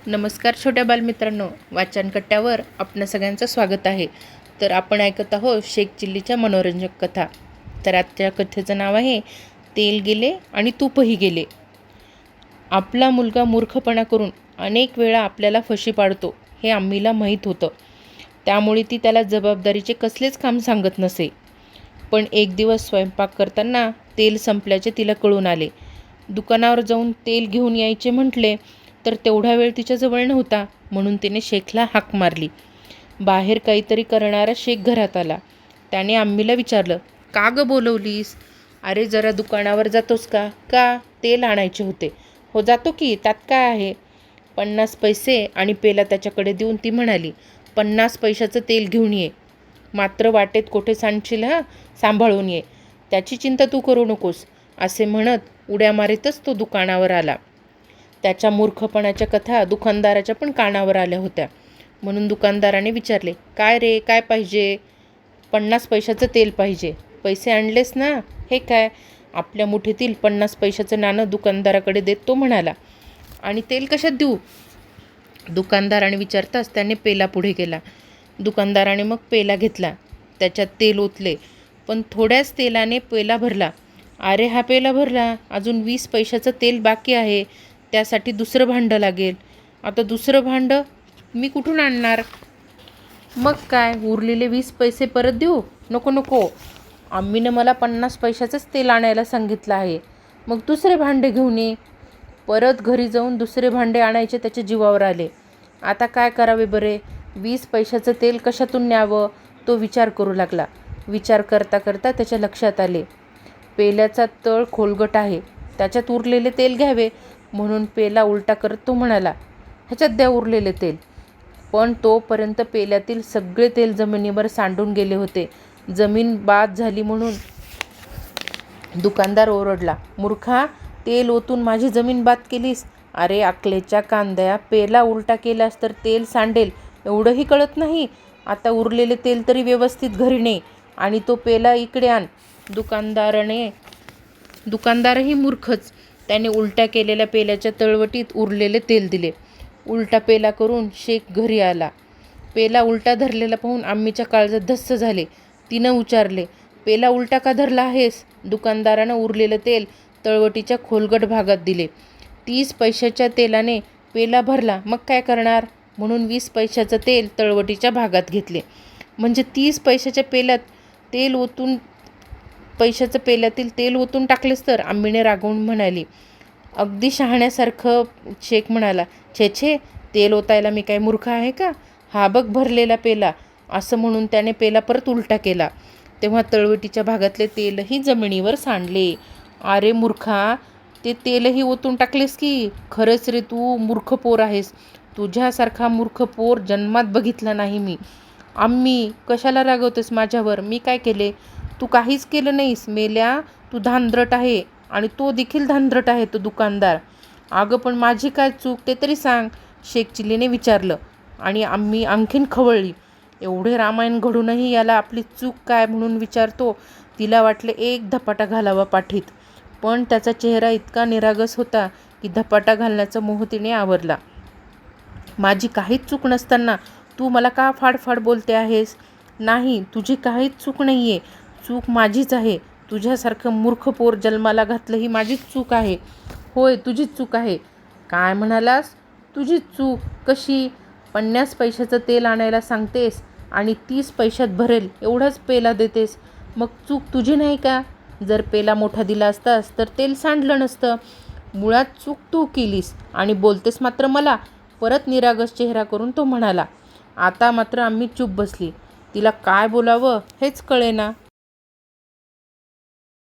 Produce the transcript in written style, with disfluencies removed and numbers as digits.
नमस्कार छोट्या बालमित्रांनो, वाचन कट्ट्यावर आपणा सगळ्यांचं स्वागत आहे. तर आपण ऐकत आहोत शेख चिल्लीच्या मनोरंजक कथा. तर आजच्या कथेचं नाव आहे तेल गेले आणि तूपही गेले. आपला मुलगा मूर्खपणा करून अनेक वेळा आपल्याला फशी पाडतो हे आम्हीला माहीत होतं. त्यामुळे ती त्याला जबाबदारीचे कसलेच काम सांगत नसे. पण एक दिवस स्वयंपाक करताना तेल संपल्याचे तिला कळून आले. दुकानावर जाऊन तेल घेऊन यायचे म्हटले तर तेवढा वेळ तिच्याजवळ नव्हता, म्हणून तिने शेखला हाक मारली. बाहेर काहीतरी करणारा शेख घरात आला. त्याने आम्हीला विचारलं, का गं बोलवलीस? अरे जरा दुकानावर जातोस का? का तेल आणायचे होते. हो जातो की, त्यात काय आहे. 50 पैसे आणि पेला त्याच्याकडे देऊन ती म्हणाली, 50 पैशाचं तेल घेऊन ये. मात्र वाटेत कोठे सांडशील सांभाळून ये. त्याची चिंता तू करू नकोस, असे म्हणत उड्या मारीतच तो दुकानावर आला. त्याच्या मूर्खपणाच्या कथा दुकानदाराच्या पण कानावर आल्या होत्या. म्हणून दुकानदाराने विचारले, काय रे, काय पाहिजे? 50 पैशाचं तेल पाहिजे. पैसे आणलेस ना? हे काय? आपल्या मुठीतील 50 पैशाचं नाणं दुकानदाराकडे देत तो म्हणाला. आणि तेल कशात देऊ? दुकानदाराने विचारताच त्याने पेला पुढे केला. दुकानदाराने मग पेला घेतला, त्याच्यात तेल ओतले, पण थोड्याच तेलाने पेला भरला. अरे हा पेला भरला, अजून 20 पैशाचं तेल बाकी आहे. त्यासाठी दुसरं भांडं लागेल. आता दुसरं भांडं मी कुठून आणणार? मग काय, उरलेले 20 पैसे परत देऊ? नको नको, आम्हीनं मला 50 पैशाचंच तेल आणायला सांगितलं आहे. मग दुसरे भांडे घेऊन ये. परत घरी जाऊन दुसरे भांडे आणायचे त्याच्या जीवावर आले. आता काय करावे बरे? 20 पैशाचं तेल कशातून न्यावं, तो विचार करू लागला. विचार करता करता त्याच्या लक्षात आले, पेल्याचा तळ खोलगट आहे, त्याच्यात उरलेले तेल घ्यावे. म्हणून पेला उलटा करत तो म्हणाला, ह्याच्यात द्या उरलेले तेल. पण तोपर्यंत पेल्यातील सगळे तेल जमिनीवर सांडून गेले होते. जमीन बाद झाली म्हणून दुकानदार ओरडला, मूर्खा, तेल ओतून माझी जमीन बाद केलीस. अरे अकलेच्या कांद्या, पेला उलटा केलास तर तेल सांडेल एवढंही कळत नाही. आता उरलेले तेल तरी व्यवस्थित घरी ने आणि तो पेला इकडे आण. दुकानदारही मूर्खच. त्याने उलट्या केलेल्या पेल्याच्या तळवटीत उरलेले तेल दिले. उलटा पेला करून शेख घरी आला. पेला उलटा धरलेला पाहून आम्हीच्या काळजात धस्स झाले. तिनं विचारले, पेला उलटा का धरला आहेस? दुकानदारानं उरलेलं तेल तळवटीच्या खोलगट भागात दिले. 30 पैशाच्या तेलाने पेला भरला, मग काय करणार? म्हणून 20 पैशाचं तेल तळवटीच्या भागात घेतले. म्हणजे 30 पैशाच्या पेल्यातील तेल ओतून टाकलेस तर? आम्हीने रागवून म्हणाली. अगदी शहाण्यासारखं शेख म्हणाला, छे छे, तेल ओतायला मी काय मूर्ख आहे का? हा बघ भरलेला पेला. असं म्हणून त्याने पेला परत उलटा केला. तेव्हा तळवटीच्या भागातले तेलही जमिनीवर सांडले. अरे मूर्खा, ते तेलही ओतून टाकलेस की? खरंच रे, तू मूर्ख पोर आहेस. तुझ्यासारखा मूर्ख पोर जन्मात बघितला नाही मी. आम्ही कशाला रागवतेस माझ्यावर? मी काय केले? तू काहीच केलं नाहीस मेल्या. तू धांदरट आहे आणि तो देखील धांदरट आहे, तो दुकानदार. अगं पण माझी काय चूक ते तरी सांग, शेख चिल्लीने विचारलं. आणि आम्ही आणखीन खवळली. एवढे रामायण घडूनही याला आपली चूक काय म्हणून विचारतो. तिला वाटले एक धपाटा घालावा पाठीत, पण त्याचा चेहरा इतका निरागस होता की धपाटा घालण्याचा मोह तिने आवरला. माझी काहीच चूक नसताना तू मला का फाडफाड बोलते आहेस? नाही, तुझी काहीच चूक नाही आहे. चूक माझीच आहे. तुझ्यासारखं मूर्ख पोर जन्माला घातलं ही माझीच चूक आहे. होय, तुझीच चूक आहे. काय म्हणालास? तुझीच चूक कशी? 50 पैशाचं तेल आणायला सांगतेस आणि 30 पैशात भरेल एवढाच पेला देतेस. मग चूक तुझी नाही का? जर पेला मोठा दिला असतास तर तेल सांडलं नसतं. मुळात चूक तू केलीस आणि बोलतेस मात्र मला. परत निरागस चेहरा करून तो म्हणाला. आता मात्र आम्ही चूप बसली. तिला काय बोलावं हेच कळेना.